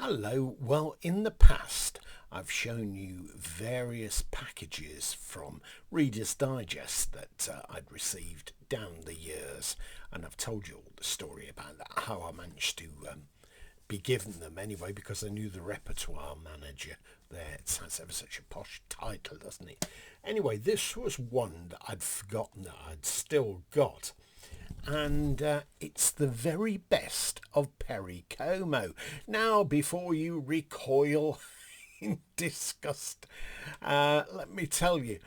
Hello. Well, in the past, I've shown you various packages from Reader's Digest that I'd received down the years, and I've told you all the story about that, how I managed to be given them anyway, because I knew the repertoire manager there. It sounds ever such a posh title, doesn't it? Anyway, this was one that I'd forgotten that I'd still got, and it's the very best of Perry Como. Now, before you recoil in disgust, let me tell you,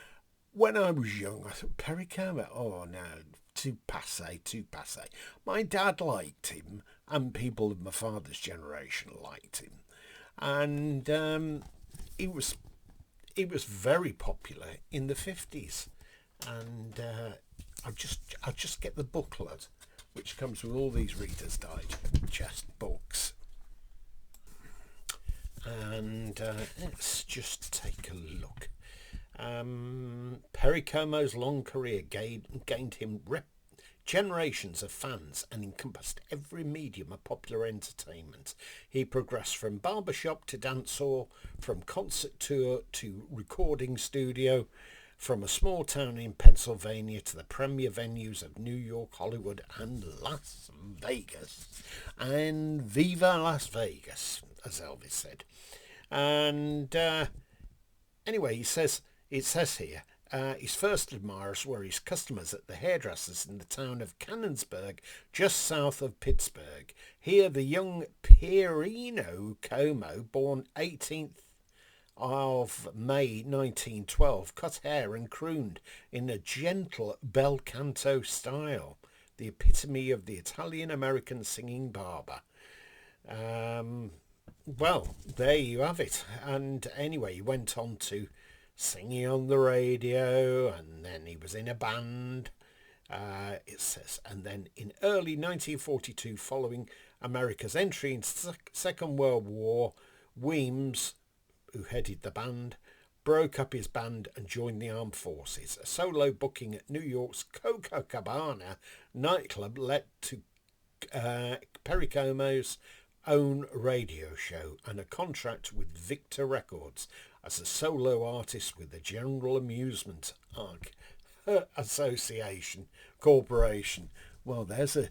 when I was young, I thought Perry Como, oh no, too passe, too passe. My dad liked him, and people of my father's generation liked him, and he was very popular in the 50s, and I'll just get the booklet, which comes with all these Reader's Digest books, and let's just take a look. Perry Como's long career gained him generations of fans and encompassed every medium of popular entertainment. He progressed from barbershop to dance hall, from concert tour to recording studio, from a small town in Pennsylvania to the premier venues of New York, Hollywood and Las Vegas. And Viva Las Vegas, as Elvis said. And anyway, it says here, his first admirers were his customers at the hairdressers in the town of Canonsburg, just south of Pittsburgh. Here the young Pierino Como, born 18th of May 1912, cut hair and crooned in a gentle bel canto style, the epitome of the Italian-American singing barber. Well, there you have it. And anyway, he went on to singing on the radio, and then he was in a band, it says. And then in early 1942, following America's entry into the Second World War, Weems, who headed the band, broke up his band and joined the armed forces. A solo booking at New York's Copacabana nightclub led to Perry Como's own radio show and a contract with Victor Records as a solo artist with the General Amusement Association Corporation. Well, there's a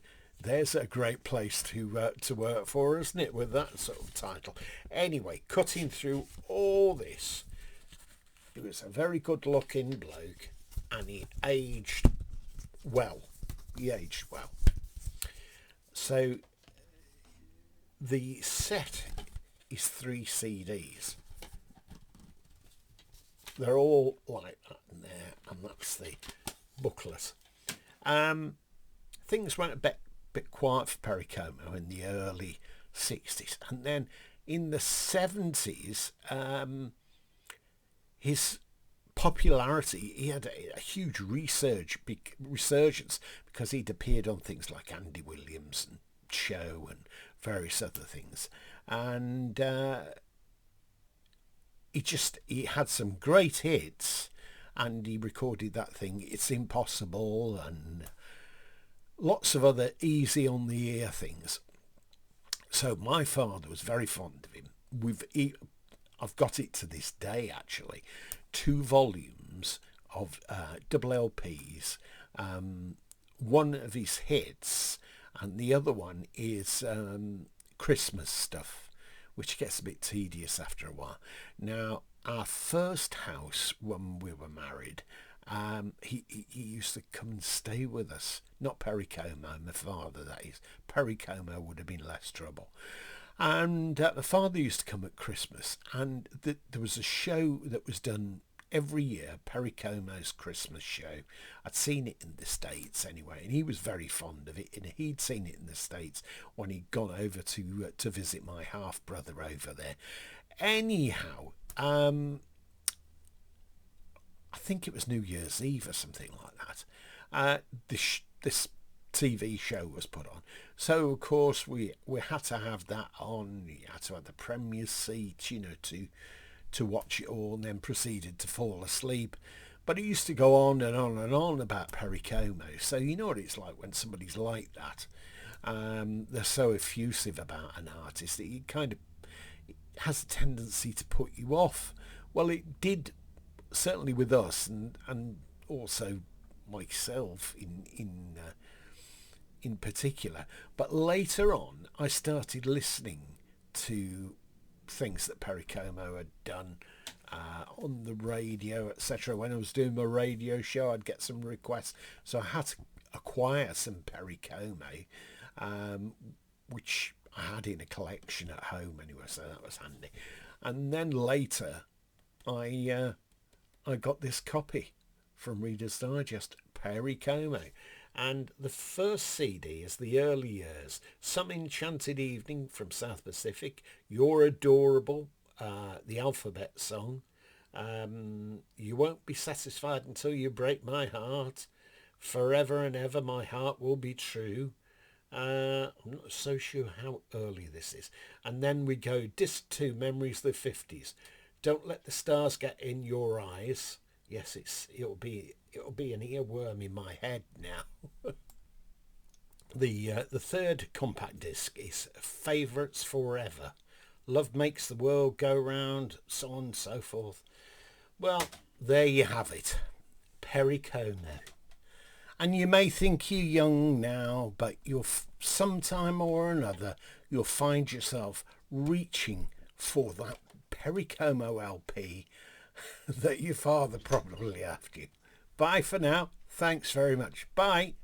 great place to work for, isn't it, with that sort of title? Anyway, cutting through all this, he was a very good-looking bloke, and he aged well. So the set is 3 CDs. They're all like that in there, and that's the booklet. Things went a bit quiet for Perry Como in the early 60s, and then in the 70s, his popularity, he had a huge resurgence because he'd appeared on things like Andy Williams and Show and various other things, and he had some great hits, and he recorded that thing It's Impossible and lots of other easy on the ear things. So my father was very fond of him. I've got it to this day, actually, 2 volumes of double LPs, one of his hits, and the other one is Christmas stuff, which gets a bit tedious after a while. Now, our first house when we were married, he used to come and stay with us. Not Perry Como, my father, that is. Perry Como would have been less trouble. And my father used to come at Christmas, and there was a show that was done every year, Perry Como's Christmas show. I'd seen it in the States anyway, and he was very fond of it, and he'd seen it in the States when he'd gone over to visit my half-brother over there. Anyhow, I think it was New Year's Eve or something like that. This TV show was put on. So, of course, we had to have that on. You had to have the premier seat, to watch it all, and then proceeded to fall asleep. But it used to go on and on and on about Perry Como. So you know what it's like when somebody's like that. They're so effusive about an artist that has a tendency to put you off. Well, it did, certainly with us, and also myself in particular. But later on, I started listening to things that Perry Como had done on the radio, etc. When I was doing my radio show, I'd get some requests, so I had to acquire some Perry Como, which I had in a collection at home anyway, so that was handy. And then later, I got this copy from Reader's Digest, Perry Como. And the first CD is the early years. Some Enchanted Evening from South Pacific, You're Adorable, the Alphabet Song, You Won't Be Satisfied Until You Break My Heart, Forever and Ever My Heart Will Be True. I'm not so sure how early this is. And then we go Disc 2, Memories of the 50s. Don't Let the Stars Get in Your Eyes. Yes, it'll be an earworm in my head now. The third compact disc is Favourites Forever. Love Makes the World Go Round, so on and so forth. Well, there you have it. Perry Como. And you may think you're young now, but you'll sometime or another, you'll find yourself reaching for that Perry Como LP that your father probably left you. Bye for now. Thanks very much. Bye.